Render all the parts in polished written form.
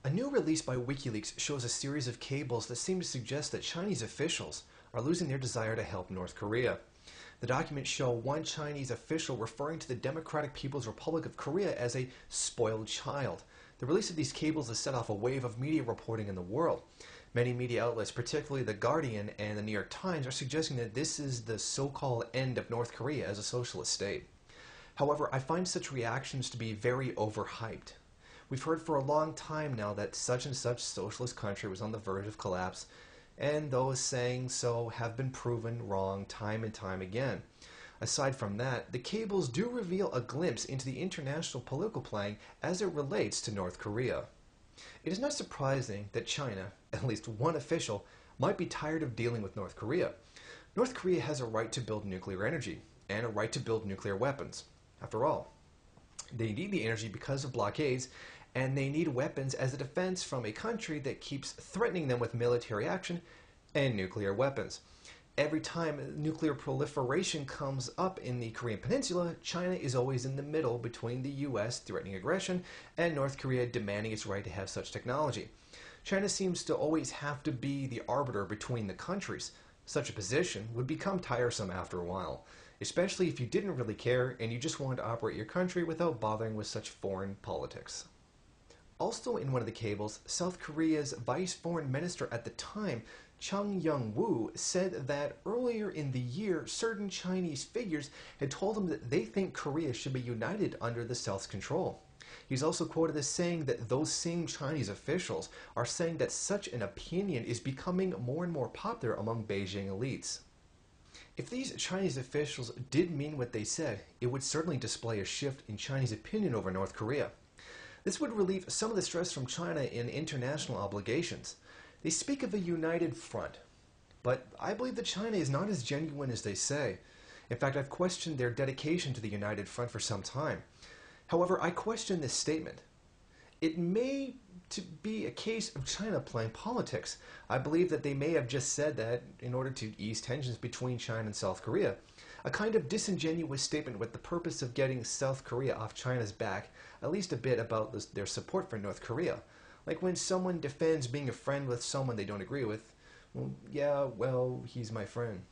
A new release by WikiLeaks shows a series of cables that seem to suggest that Chinese officials are losing their desire to help North Korea. The documents show one Chinese official referring to the Democratic People's Republic of Korea as a spoiled child. The release of these cables has set off a wave of media reporting in the world. Many media outlets, particularly The Guardian and The New York Times, are suggesting that this is the so-called end of North Korea as a socialist state. However, I find such reactions to be very overhyped. We've heard for a long time now that such and such socialist country was on the verge of collapse, and those saying so have been proven wrong time and time again. Aside from that, the cables do reveal a glimpse into the international political playing as it relates to North Korea. It is not surprising that China, at least one official, might be tired of dealing with North Korea. North Korea has a right to build nuclear energy and a right to build nuclear weapons. After all, they need the energy because of blockades, and they need weapons as a defense from a country that keeps threatening them with military action and nuclear weapons. Every time nuclear proliferation comes up in the Korean Peninsula, China is always in the middle between the US threatening aggression and North Korea demanding its right to have such technology. China seems to always have to be the arbiter between the countries. Such a position would become tiresome after a while, especially if you didn't really care and you just wanted to operate your country without bothering with such foreign politics. Also in one of the cables, South Korea's vice foreign minister at the time, Chung Young-woo, said that earlier in the year, certain Chinese figures had told him that they think Korea should be united under the South's control. He's also quoted as saying that those same Chinese officials are saying that such an opinion is becoming more and more popular among Beijing elites. If these Chinese officials did mean what they said, it would certainly display a shift in Chinese opinion over North Korea. This would relieve some of the stress from China in international obligations. They speak of a united front, but I believe that China is not as genuine as they say. In fact, I've questioned their dedication to the united front for some time. However, I question this statement. It may be a case of China playing politics. I believe that they may have just said that in order to ease tensions between China and South Korea. A kind of disingenuous statement with the purpose of getting South Korea off China's back, at least a bit about their support for North Korea. Like when someone defends being a friend with someone they don't agree with, well, he's my friend.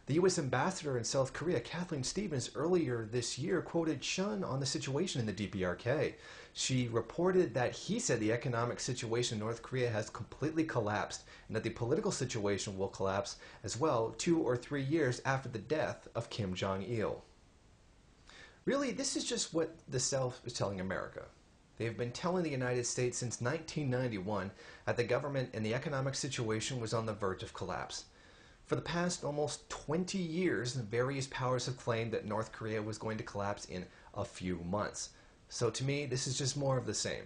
The U.S. ambassador in South Korea, Kathleen Stevens, earlier this year quoted Chun on the situation in the DPRK. She reported that he said the economic situation in North Korea has completely collapsed and that the political situation will collapse as well 2 or 3 years after the death of Kim Jong-il. Really, this is just what the South is telling America. They have been telling the United States since 1991 that the government and the economic situation was on the verge of collapse. For the past almost 20 years, various powers have claimed that North Korea was going to collapse in a few months. So to me, this is just more of the same.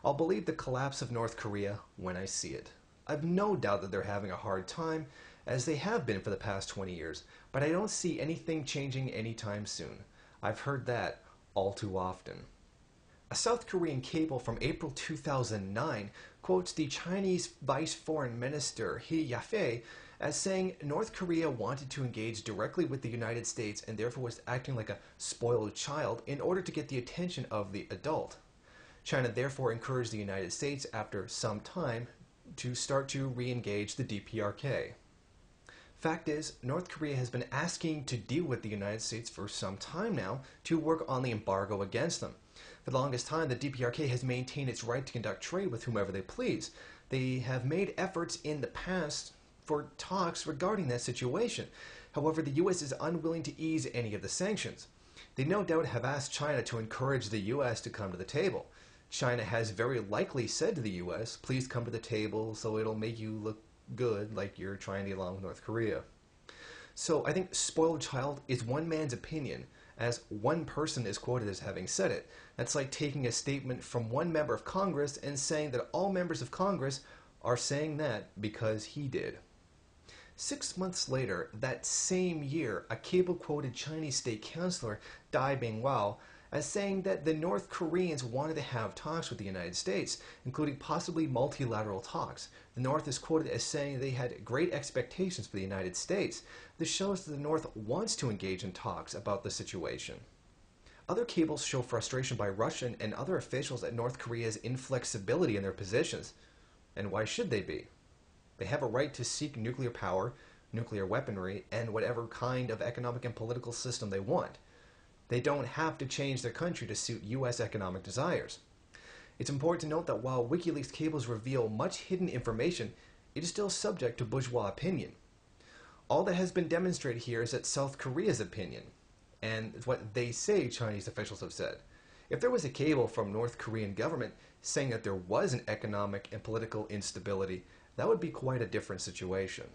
I'll believe the collapse of North Korea when I see it. I've no doubt that they're having a hard time, as they have been for the past 20 years, but I don't see anything changing anytime soon. I've heard that all too often. A South Korean cable from April 2009 quotes the Chinese Vice Foreign Minister He Yafei as saying North Korea wanted to engage directly with the United States and therefore was acting like a spoiled child in order to get the attention of the adult. China therefore encouraged the United States after some time to start to re-engage the DPRK. Fact is, North Korea has been asking to deal with the United States for some time now to work on the embargo against them. For the longest time, the DPRK has maintained its right to conduct trade with whomever they please. They have made efforts in the past for talks regarding that situation. However, the U.S. is unwilling to ease any of the sanctions. They no doubt have asked China to encourage the U.S. to come to the table. China has very likely said to the U.S., please come to the table so it'll make you look good like you're trying to get along with North Korea. So I think spoiled child is one man's opinion, as one person is quoted as having said it. That's like taking a statement from one member of Congress and saying that all members of Congress are saying that because he did. 6 months later, that same year, a cable quoted Chinese state councilor Dai Bingwao as saying that the North Koreans wanted to have talks with the United States, including possibly multilateral talks. The North is quoted as saying they had great expectations for the United States. This shows that the North wants to engage in talks about the situation. Other cables show frustration by Russian and other officials at North Korea's inflexibility in their positions. And why should they be? They have a right to seek nuclear power, nuclear weaponry, and whatever kind of economic and political system they want. They don't have to change their country to suit U.S. economic desires. It's important to note that while WikiLeaks cables reveal much hidden information, it is still subject to bourgeois opinion. All that has been demonstrated here is that South Korea's opinion, and what they say Chinese officials have said. If there was a cable from North Korean government saying that there was an economic and political instability, that would be quite a different situation.